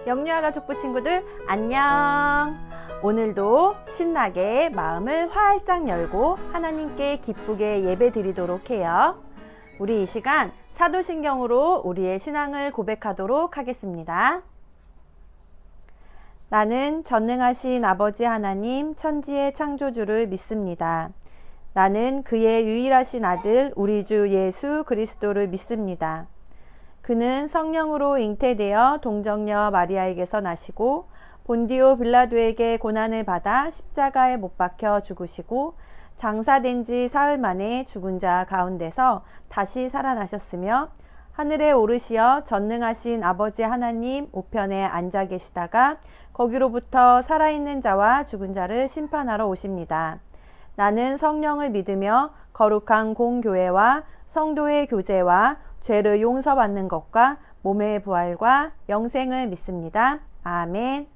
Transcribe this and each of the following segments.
영유아 가족부 친구들 안녕. 오늘도 신나게 마음을 활짝 열고 하나님께 기쁘게 예배 드리도록 해요. 우리 이 시간 사도신경으로 우리의 신앙을 고백하도록 하겠습니다. 나는 전능하신 아버지 하나님 천지의 창조주를 믿습니다. 나는 그의 유일하신 아들 우리 주 예수 그리스도를 믿습니다. 그는 성령으로 잉태되어 동정녀 마리아에게서 나시고 본디오 빌라도에게 고난을 받아 십자가에 못 박혀 죽으시고 장사된 지 사흘 만에 죽은 자 가운데서 다시 살아나셨으며 하늘에 오르시어 전능하신 아버지 하나님 우편에 앉아 계시다가 거기로부터 살아있는 자와 죽은 자를 심판하러 오십니다. 나는 성령을 믿으며 거룩한 공교회와 성도의 교제와 죄를 용서받는 것과 몸의 부활과 영생을 믿습니다. 아멘.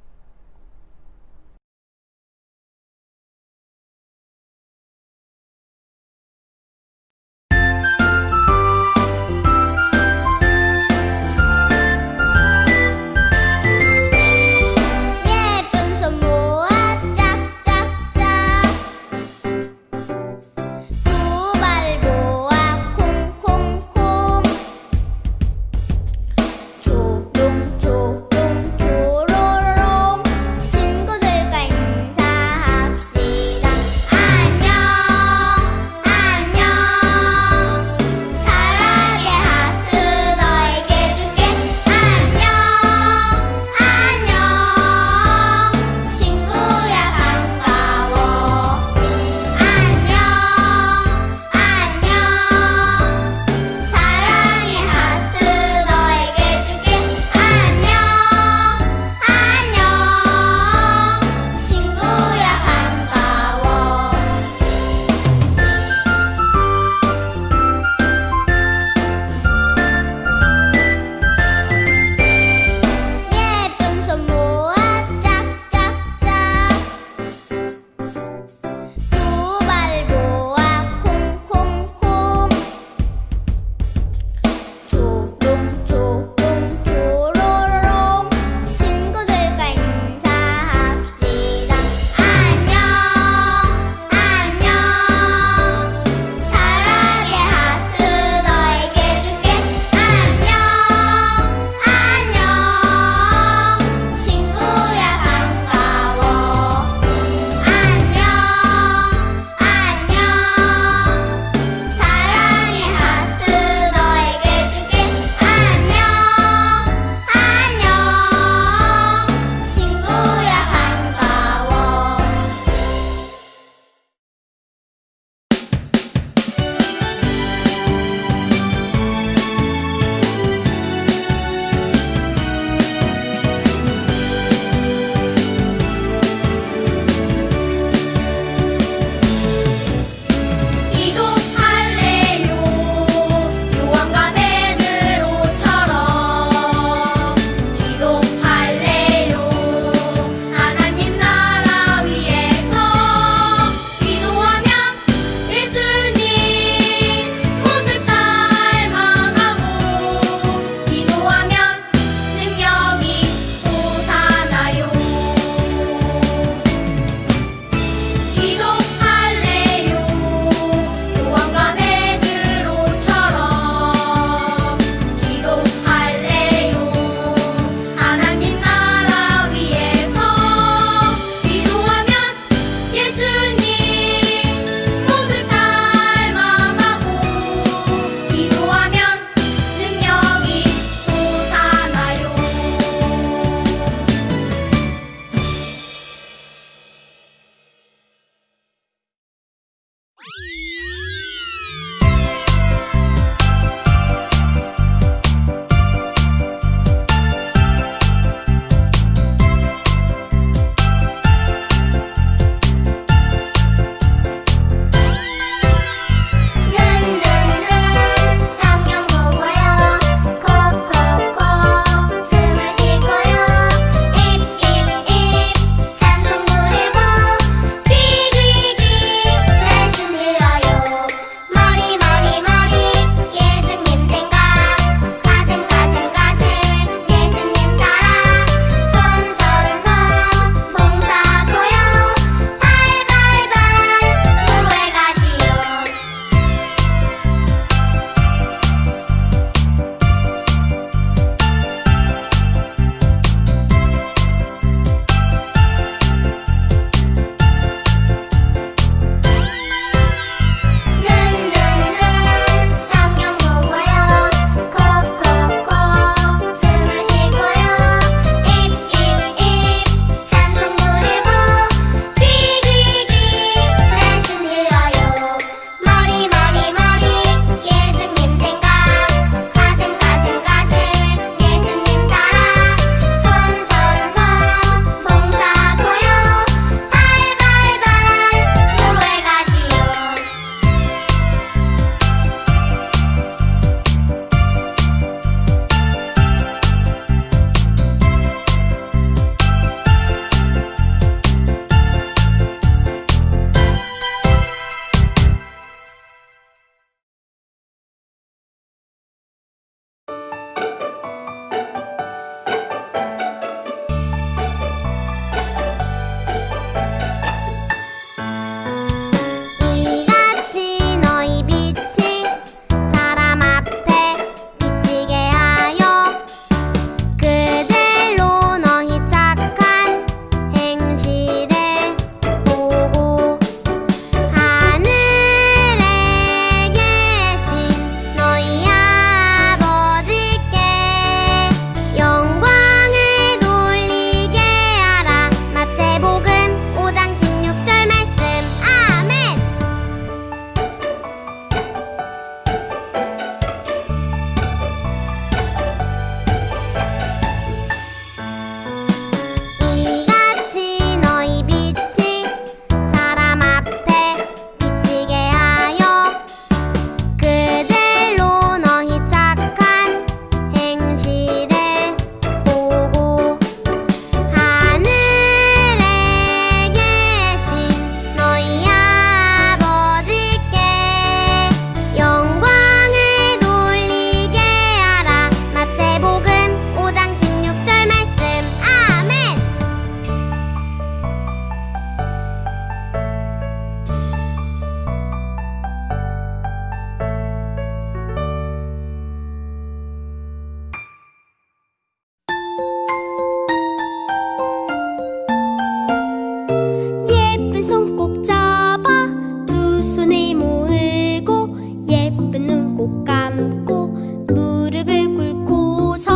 손 꼭 잡아 두 손을 모으고 예쁜 눈 꼭 감고 무릎을 꿇고서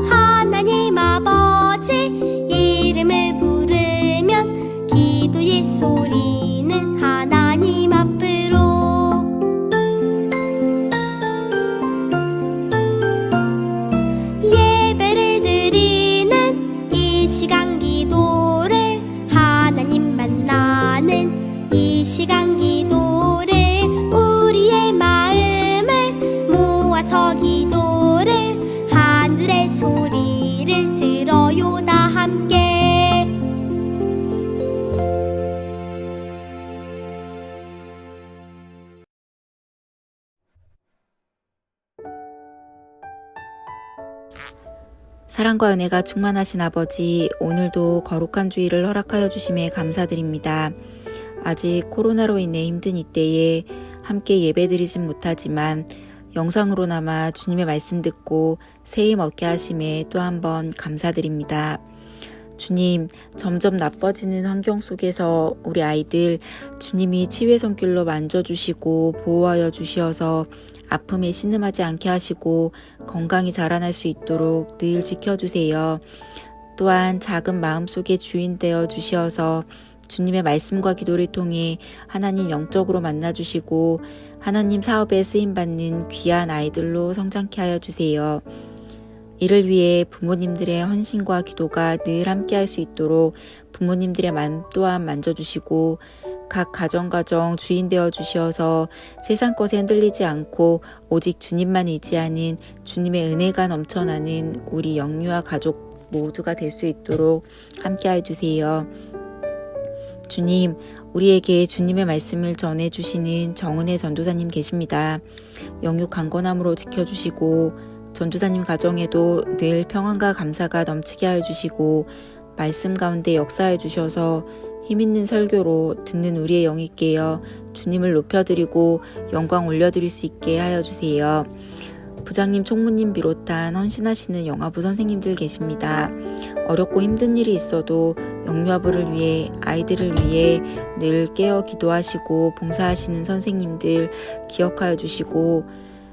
하나님 아버지 이름을 부르면 기도의 소리는 하나님 앞으로. 예배를 드리는 이 시간 기도를 하나님 만나는 이 시간 기도를 우리의 마음을 모아서 기도를 하늘의 소리를 들어요 다 함께. 사랑과 은혜가 충만하신 아버지, 오늘도 거룩한 주일을 허락하여 주심에 감사드립니다. 아직 코로나로 인해 힘든 이때에 함께 예배드리진 못하지만 영상으로나마 주님의 말씀 듣고 새힘 얻게 하심에 또 한 번 감사드립니다. 주님, 점점 나빠지는 환경 속에서 우리 아이들 주님이 치유의 손길로 만져주시고 보호하여 주시어서 아픔에 신음하지 않게 하시고 건강히 자라날 수 있도록 늘 지켜주세요. 또한 작은 마음속에 주인 되어 주시어서 주님의 말씀과 기도를 통해 하나님 영적으로 만나주시고 하나님 사업에 쓰임받는 귀한 아이들로 성장케 하여 주세요. 이를 위해 부모님들의 헌신과 기도가 늘 함께할 수 있도록 부모님들의 마음 또한 만져주시고 각 가정 주인 되어 주시어서 세상 것에 흔들리지 않고 오직 주님만 의지하는 주님의 은혜가 넘쳐나는 우리 영유아 가족 모두가 될 수 있도록 함께해 주세요. 주님, 우리에게 주님의 말씀을 전해주시는 정은혜 전도사님 계십니다. 영육 강건함으로 지켜주시고 전도사님 가정에도 늘 평안과 감사가 넘치게 하여 주시고 말씀 가운데 역사해 주셔서 힘있는 설교로 듣는 우리의 영이 깨어 주님을 높여드리고 영광 올려드릴 수 있게 하여 주세요. 부장님, 총무님 비롯한 헌신하시는 영화부 선생님들 계십니다. 어렵고 힘든 일이 있어도 영유아부를 위해 아이들을 위해 늘 깨어 기도하시고 봉사하시는 선생님들 기억하여 주시고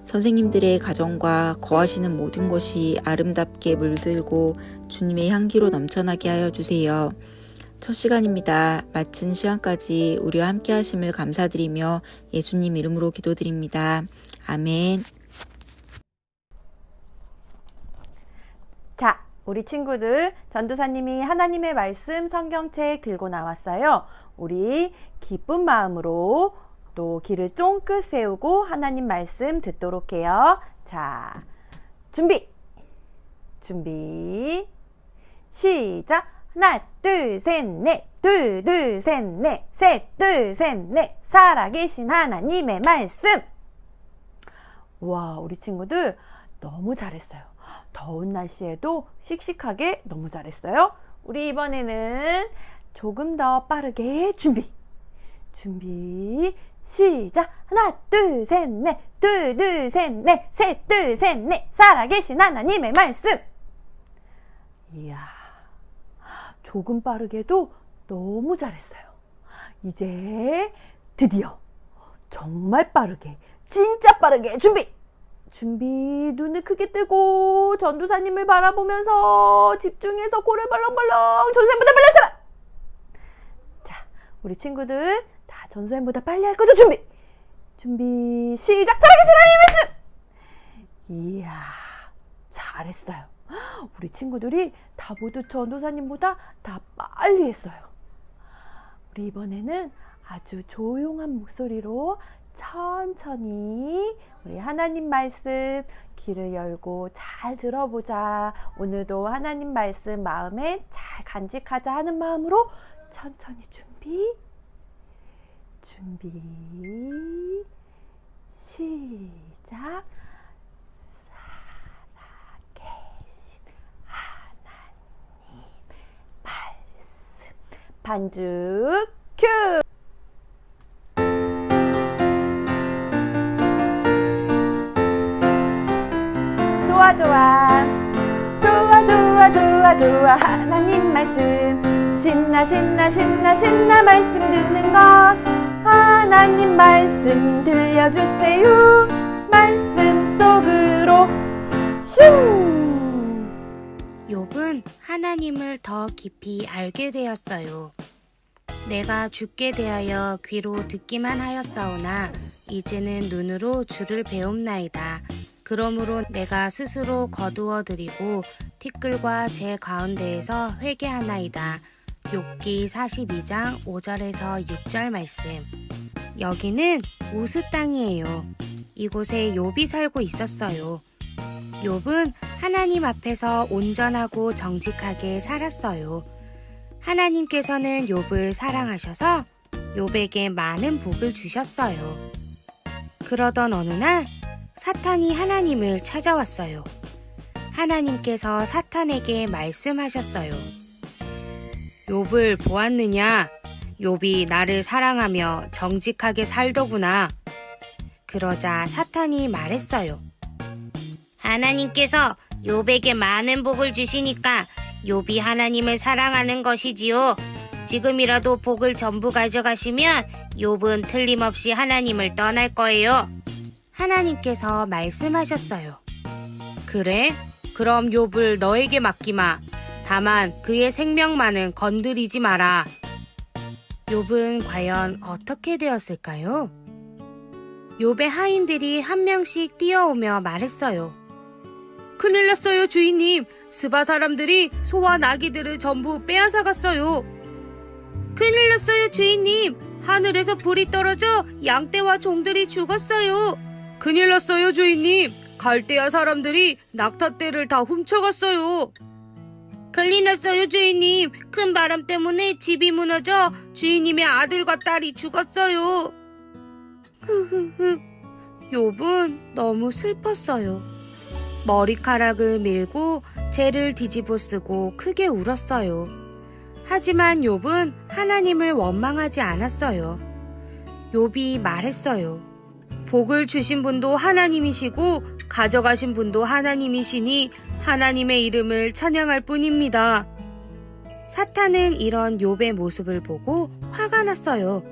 선생님들의 가정과 거하시는 모든 것이 아름답게 물들고 주님의 향기로 넘쳐나게 하여 주세요. 첫 시간입니다. 마친 시간까지 우리와 함께 하심을 감사드리며 예수님 이름으로 기도드립니다. 아멘. 자, 우리 친구들, 전도사님이 하나님의 말씀 성경책 들고 나왔어요. 우리 기쁜 마음으로 또 귀를 쫑긋 세우고 하나님 말씀 듣도록 해요. 자, 준비, 시작. 하나, 둘, 셋, 넷, 둘, 셋, 넷, 셋, 둘, 셋, 넷. 살아계신 하나님의 말씀. 와, 우리 친구들 너무 잘했어요. 더운 날씨에도 씩씩하게 너무 잘했어요. 우리 이번에는 조금 더 빠르게 준비, 시작. 하나, 둘, 셋, 넷, 둘, 셋, 넷, 셋, 둘, 셋, 넷. 살아계신 하나님의 말씀. 이야, 조금 빠르게도 너무 잘했어요. 이제 드디어 정말 빠르게, 진짜 빠르게 준비, 눈을 크게 뜨고 전도사님을 바라보면서 집중해서 코를 벌렁벌렁 전도사님보다 빨리 할 사람. 자, 우리 친구들 다 전도사님보다 빨리 할 거죠? 준비 시작. 살아계신 하나님의 말씀. 이야, 잘했어요. 우리 친구들이 다 모두 전도사님보다 다 빨리 했어요. 우리 이번에는 아주 조용한 목소리로 천천히 우리 하나님 말씀 귀를 열고 잘 들어보자. 오늘도 하나님 말씀 마음에 잘 간직하자 하는 마음으로 천천히 준비 시작. 살아계신 하나님 말씀. 반죽 큐. 좋아 하나님 말씀 신나 신나 신나 신나 말씀 듣는 것. 하나님 말씀 들려주세요. 말씀 속으로 슝. 욥은 하나님을 더 깊이 알게 되었어요. 내가 주께 대하여 귀로 듣기만 하였사오나 이제는 눈으로 주를 배움나이다. 그러므로 내가 스스로 거두어 드리고 티끌과 제 가운데에서 회개하나이다. 욥기 42장 5절에서 6절 말씀. 여기는 우스 땅이에요. 이곳에 욥이 살고 있었어요. 욥은 하나님 앞에서 온전하고 정직하게 살았어요. 하나님께서는 욥을 사랑하셔서 욥에게 많은 복을 주셨어요. 그러던 어느 날 사탄이 하나님을 찾아왔어요. 하나님께서 사탄에게 말씀하셨어요. 욥을 보았느냐? 욥이 나를 사랑하며 정직하게 살더구나. 그러자 사탄이 말했어요. 하나님께서 욥에게 많은 복을 주시니까 욥이 하나님을 사랑하는 것이지요. 지금이라도 복을 전부 가져가시면 욥은 틀림없이 하나님을 떠날 거예요. 하나님께서 말씀하셨어요. 그래? 그럼 욥을 너에게 맡기마. 다만 그의 생명만은 건드리지 마라. 욥은 과연 어떻게 되었을까요? 욥의 하인들이 한 명씩 뛰어오며 말했어요. 큰일 났어요, 주인님. 스바 사람들이 소와 나귀들을 전부 빼앗아갔어요. 큰일 났어요, 주인님. 하늘에서 불이 떨어져 양떼와 종들이 죽었어요. 큰일 났어요, 주인님. 갈대아 사람들이 낙타떼를 다 훔쳐갔어요. 큰일 났어요, 주인님. 큰 바람 때문에 집이 무너져 주인님의 아들과 딸이 죽었어요. 욥은 너무 슬펐어요. 머리카락을 밀고 재를 뒤집어 쓰고 크게 울었어요. 하지만 욥은 하나님을 원망하지 않았어요. 욥이 말했어요. 복을 주신 분도 하나님이시고 가져가신 분도 하나님이시니 하나님의 이름을 찬양할 뿐입니다. 사탄은 이런 욥의 모습을 보고 화가 났어요.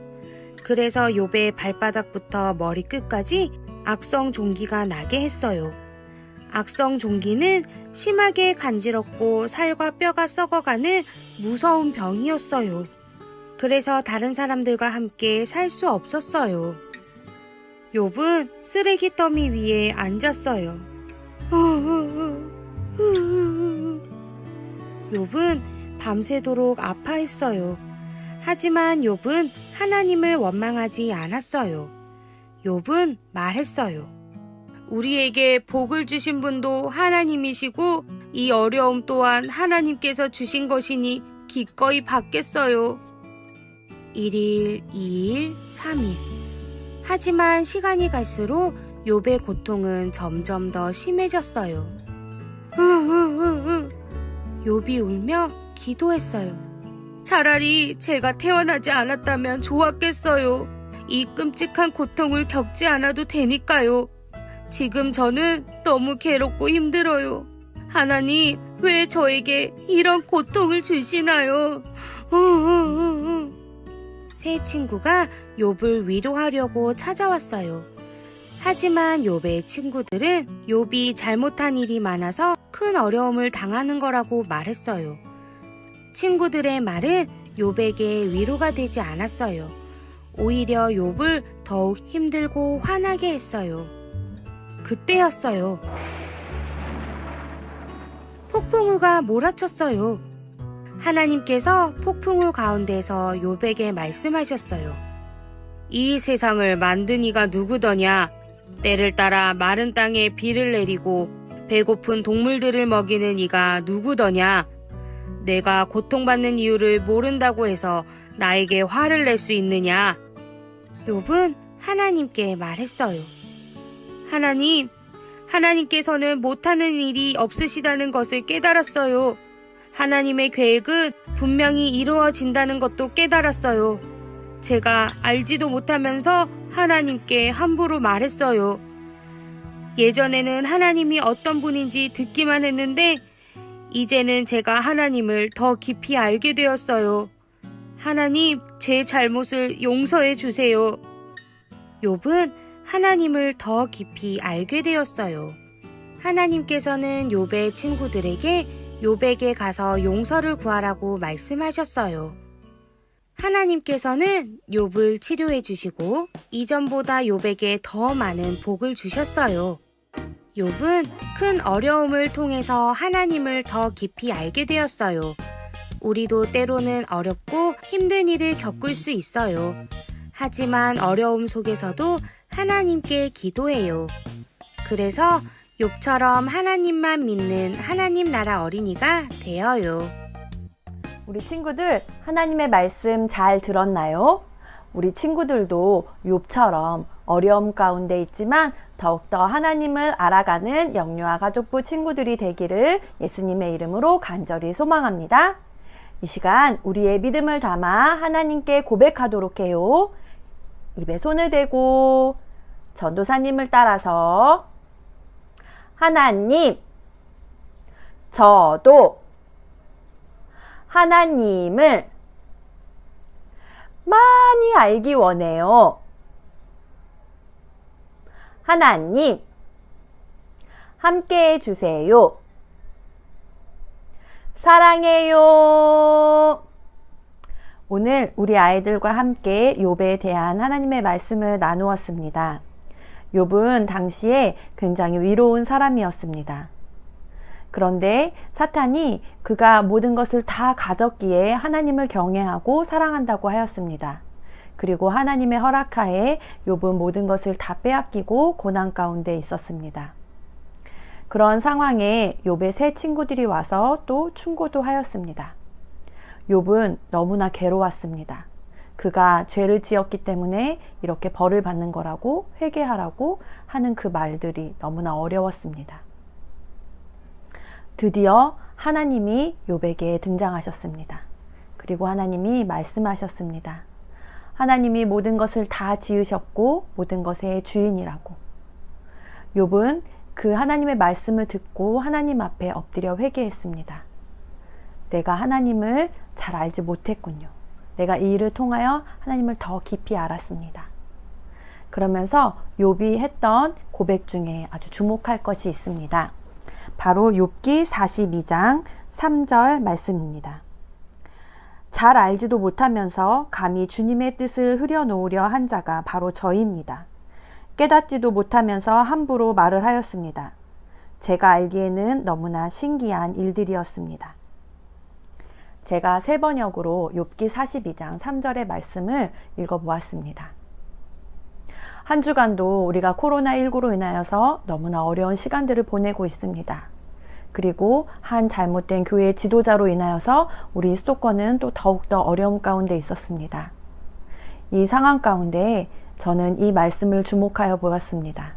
그래서 욥의 발바닥부터 머리끝까지 악성 종기가 나게 했어요. 악성 종기는 심하게 간지럽고 살과 뼈가 썩어가는 무서운 병이었어요. 그래서 다른 사람들과 함께 살 수 없었어요. 욥은 쓰레기 더미 위에 앉았어요. 욥은 밤새도록 아파했어요. 하지만 욥은 하나님을 원망하지 않았어요. 욥은 말했어요. 우리에게 복을 주신 분도 하나님이시고 이 어려움 또한 하나님께서 주신 것이니 기꺼이 받겠어요. 1일, 2일, 3일. 하지만 시간이 갈수록 욥의 고통은 점점 더 심해졌어요. 욥이 울며 기도했어요. 차라리 제가 태어나지 않았다면 좋았겠어요. 이 끔찍한 고통을 겪지 않아도 되니까요. 지금 저는 너무 괴롭고 힘들어요. 하나님, 왜 저에게 이런 고통을 주시나요? 새 친구가 욥을 위로하려고 찾아왔어요. 하지만 욥의 친구들은 욥이 잘못한 일이 많아서 큰 어려움을 당하는 거라고 말했어요. 친구들의 말은 욥에게 위로가 되지 않았어요. 오히려 욥을 더욱 힘들고 화나게 했어요. 그때였어요. 폭풍우가 몰아쳤어요. 하나님께서 폭풍우 가운데서 욥에게 말씀하셨어요. 이 세상을 만든 이가 누구더냐? 때를 따라 마른 땅에 비를 내리고 배고픈 동물들을 먹이는 이가 누구더냐? 내가 고통받는 이유를 모른다고 해서 나에게 화를 낼 수 있느냐? 욥은 하나님께 말했어요. 하나님, 하나님께서는 못하는 일이 없으시다는 것을 깨달았어요. 하나님의 계획은 분명히 이루어진다는 것도 깨달았어요. 제가 알지도 못하면서 하나님께 함부로 말했어요. 예전에는 하나님이 어떤 분인지 듣기만 했는데 이제는 제가 하나님을 더 깊이 알게 되었어요. 하나님, 제 잘못을 용서해 주세요. 욥은 하나님을 더 깊이 알게 되었어요. 하나님께서는 욥의 친구들에게 욥에게 가서 용서를 구하라고 말씀하셨어요. 하나님께서는 욥을 치료해 주시고 이전보다 욥에게 더 많은 복을 주셨어요. 욥은 큰 어려움을 통해서 하나님을 더 깊이 알게 되었어요. 우리도 때로는 어렵고 힘든 일을 겪을 수 있어요. 하지만 어려움 속에서도 하나님께 기도해요. 그래서 욥처럼 하나님만 믿는 하나님 나라 어린이가 되어요. 우리 친구들 하나님의 말씀 잘 들었나요? 우리 친구들도 욥처럼 어려움 가운데 있지만 더욱더 하나님을 알아가는 영유아 가족부 친구들이 되기를 예수님의 이름으로 간절히 소망합니다. 이 시간 우리의 믿음을 담아 하나님께 고백하도록 해요. 입에 손을 대고 전도사님을 따라서 하나님, 저도 하나님을 많이 알기 원해요. 하나님, 함께 해주세요. 사랑해요. 오늘 우리 아이들과 함께 욥에 대한 하나님의 말씀을 나누었습니다. 욥은 당시에 굉장히 위로운 사람이었습니다. 그런데 사탄이 그가 모든 것을 다 가졌기에 하나님을 경외하고 사랑한다고 하였습니다. 그리고 하나님의 허락하에 욥은 모든 것을 다 빼앗기고 고난 가운데 있었습니다. 그런 상황에 욥의 세 친구들이 와서 또 충고도 하였습니다. 욥은 너무나 괴로웠습니다. 그가 죄를 지었기 때문에 이렇게 벌을 받는 거라고 회개하라고 하는 그 말들이 너무나 어려웠습니다. 드디어 하나님이 욥에게 등장하셨습니다. 그리고 하나님이 말씀하셨습니다. 하나님이 모든 것을 다 지으셨고 모든 것의 주인이라고. 욥은 그 하나님의 말씀을 듣고 하나님 앞에 엎드려 회개했습니다. 내가 하나님을 잘 알지 못했군요. 내가 이 일을 통하여 하나님을 더 깊이 알았습니다. 그러면서 욥이 했던 고백 중에 아주 주목할 것이 있습니다. 바로 욥기 42장 3절 말씀입니다. 잘 알지도 못하면서 감히 주님의 뜻을 흐려놓으려 한 자가 바로 저입니다. 깨닫지도 못하면서 함부로 말을 하였습니다. 제가 알기에는 너무나 신기한 일들이었습니다. 제가 세 번역으로 욥기 42장 3절의 말씀을 읽어보았습니다. 한 주간도 우리가 코로나19로 인하여서 너무나 어려운 시간들을 보내고 있습니다. 그리고 한 잘못된 교회 지도자로 인하여서 우리 수도권은 또 더욱더 어려움 가운데 있었습니다. 이 상황 가운데 저는 이 말씀을 주목하여 보았습니다.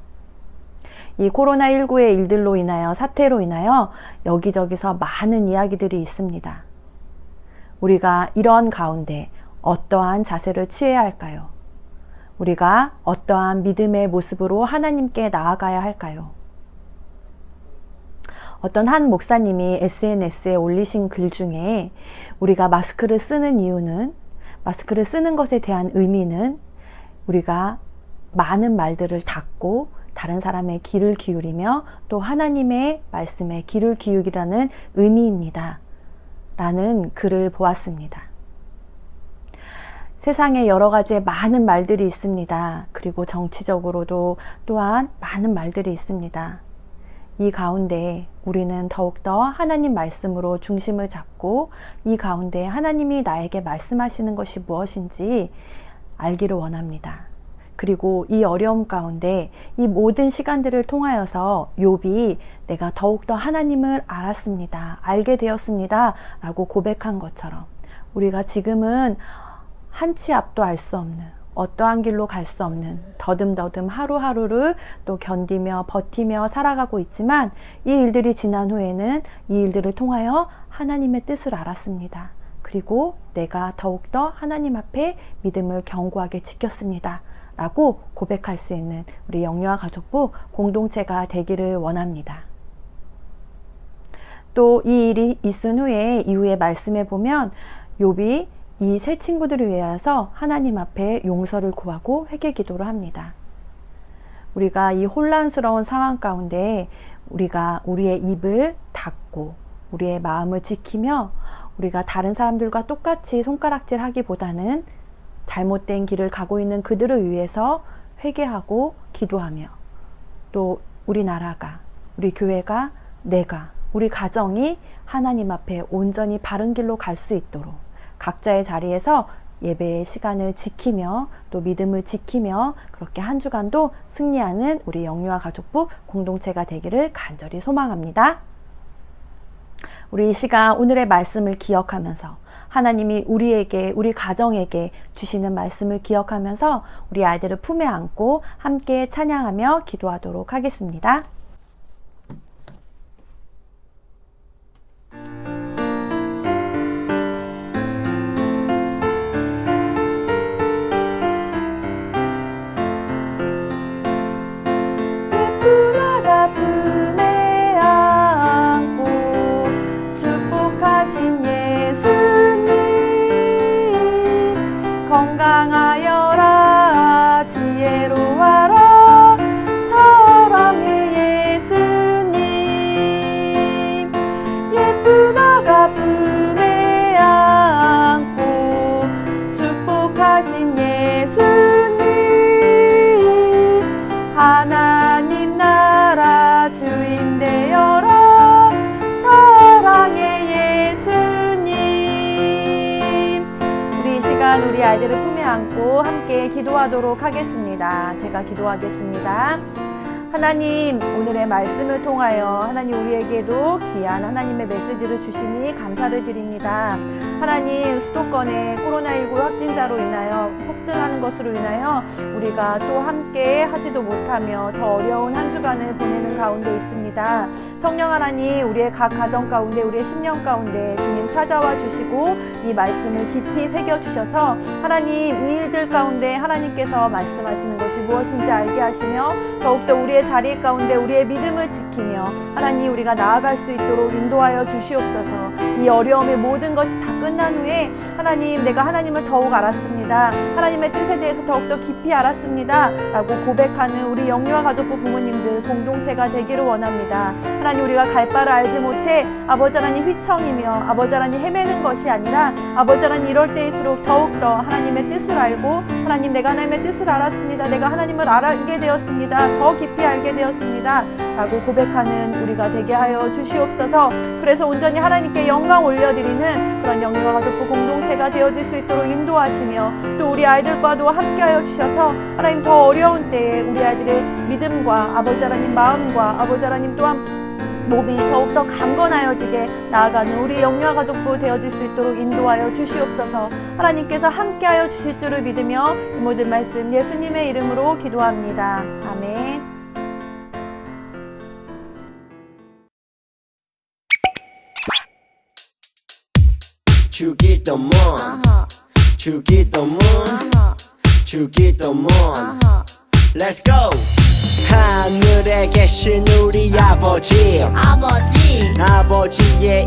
이 코로나19의 일들로 인하여 사태로 인하여 여기저기서 많은 이야기들이 있습니다. 우리가 이런 가운데 어떠한 자세를 취해야 할까요? 우리가 어떠한 믿음의 모습으로 하나님께 나아가야 할까요? 어떤 한 목사님이 SNS에 올리신 글 중에 우리가 마스크를 쓰는 이유는, 마스크를 쓰는 것에 대한 의미는 우리가 많은 말들을 닫고 다른 사람의 귀를 기울이며 또 하나님의 말씀에 귀를 기울이라는 의미입니다. 라는 글을 보았습니다. 세상에 여러 가지 많은 말들이 있습니다. 그리고 정치적으로도 또한 많은 말들이 있습니다. 이 가운데 우리는 더욱더 하나님 말씀으로 중심을 잡고 이 가운데 하나님이 나에게 말씀하시는 것이 무엇인지 알기를 원합니다. 그리고 이 어려움 가운데 이 모든 시간들을 통하여서 욥이 내가 더욱더 하나님을 알았습니다. 알게 되었습니다. 라고 고백한 것처럼 우리가 지금은 한 치 앞도 알 수 없는 어떠한 길로 갈 수 없는 더듬더듬 하루하루를 또 견디며 버티며 살아가고 있지만 이 일들이 지난 후에는 이 일들을 통하여 하나님의 뜻을 알았습니다. 그리고 내가 더욱더 하나님 앞에 믿음을 견고하게 지켰습니다. 라고 고백할 수 있는 우리 영유아 가족부 공동체가 되기를 원합니다. 또 이 일이 있은 후에 이후에 말씀에 보면 욥이 이 세 친구들을 위하여서 하나님 앞에 용서를 구하고 회개 기도를 합니다. 우리가 이 혼란스러운 상황 가운데 우리가 우리의 입을 닫고 우리의 마음을 지키며 우리가 다른 사람들과 똑같이 손가락질 하기보다는 잘못된 길을 가고 있는 그들을 위해서 회개하고 기도하며 또 우리나라가, 우리 교회가, 내가, 우리 가정이 하나님 앞에 온전히 바른 길로 갈 수 있도록 각자의 자리에서 예배의 시간을 지키며 또 믿음을 지키며 그렇게 한 주간도 승리하는 우리 영유아 가족부 공동체가 되기를 간절히 소망합니다. 우리 이 시간 오늘의 말씀을 기억하면서 하나님이 우리에게, 우리 가정에게 주시는 말씀을 기억하면서 우리 아이들을 품에 안고 함께 찬양하며 기도하도록 하겠습니다. 예쁜 아가 품에 안고 축복하신 예수님 건강하여라 지혜로워라 사랑의 예수님 예쁜 아가 품에 안고 축복하신 예수님 하나님 나라 주인 되어라 사랑의 예수님. 우리 이 시간 우리 아이들을 품에 안고 함께 기도하도록 하겠습니다. 제가 기도하겠습니다. 하나님, 오늘의 말씀을 통하여 하나님 우리에게도 귀한 하나님의 메시지를 주시니 감사를 드립니다. 하나님, 수도권의 코로나19 확진자로 인하여 폭증하는 것으로 인하여 우리가 또 함께 하지도 못하며 더 어려운 한 주간을 보내는 가운데 있습니다. 성령 하나님, 우리의 각 가정 가운데 우리의 심령 가운데 주님 찾아와 주시고 이 말씀을 깊이 새겨주셔서 하나님 이 일들 가운데 하나님께서 말씀하시는 것이 무엇인지 알게 하시며 더욱더 우리의 자리 가운데 우리의 믿음을 지키며 하나님 우리가 나아갈 수 있도록 인도하여 주시옵소서. 이 어려움의 모든 것이 다 끝난 후에 하나님 내가 하나님을 더욱 알았습니다. 하나님의 뜻에 대해서 더욱더 깊이 알았습니다 라고 고백하는 우리 영유아 가족부 부모님들 공동체가 되기를 원합니다. 하나님 우리가 갈 바를 알지 못해 아버지 하나님 휘청이며 아버지 하나님 헤매는 것이 아니라 아버지 하나님 이럴 때일수록 더욱더 하나님의 뜻을 알고 하나님 내가 하나님의 뜻을 알았습니다. 내가 하나님을 알게 되었습니다. 더 깊이 알게 되었습니다 라고 고백하는 우리가 되게 하여 주시옵소서. 그래서 온전히 하나님께 영광 올려드리는 그런 영유아 가족부 공동체가 되어질 수 있도록 인도하시며 또 우리 아이들과도 함께하여 주셔서 하나님 더 어려운 때에 우리 아이들의 믿음과 아버지 하나님 마음과 아버지 하나님 또한 몸이 더욱더 강건하여지게 나아가는 우리 영유아 가족부 되어질 수 있도록 인도하여 주시옵소서. 하나님께서 함께하여 주실 줄을 믿으며 이 모든 말씀 예수님의 이름으로 기도합니다. 아멘. 주기도문 주기도문 주기도문 Let's go! 하늘에 계신 우리 아버지의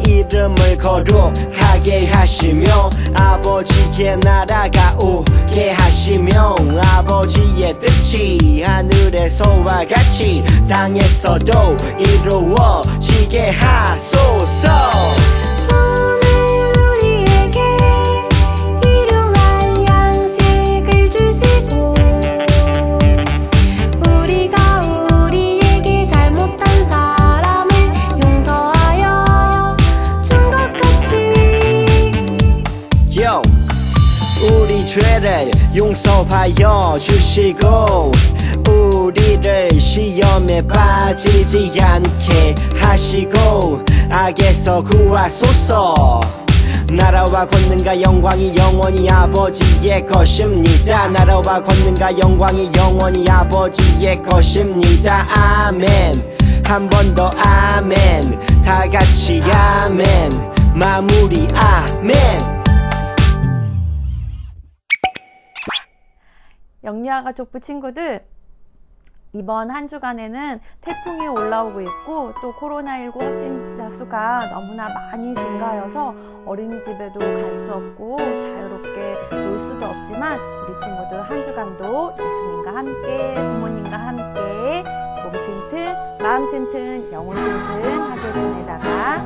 이름을 거룩하게 하시며 아버지의 나라가 오게 하시며 아버지의 뜻이 하늘에서와 같이 땅에서도 이루어지게 하소서. 우리 죄를 용서하여 주시고 우리를 시험에 빠지지 않게 하시고 악에서 구하소서. 나라와 권능과 영광이 영원히 아버지의 것입니다. 나라와 권능과 영광이 영원히 아버지의 것입니다. 아멘. 한 번 더 아멘. 다 같이 아멘. 마무리 아멘. 영유아 가족부 친구들, 이번 한 주간에는 태풍이 올라오고 있고 또 코로나19 확진자 감염자 수가 너무나 많이 증가하여서 어린이집에도 갈 수 없고 자유롭게 놀 수도 없지만 우리 친구들 한 주간도 예수님과 함께 부모님과 함께 몸 튼튼 마음 튼튼 영혼 튼튼하게 지내다가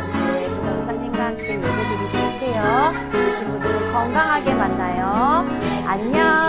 이제 부장사님과 함께 예배 드리도록 해요. 우리 친구들 건강하게 만나요. 안녕.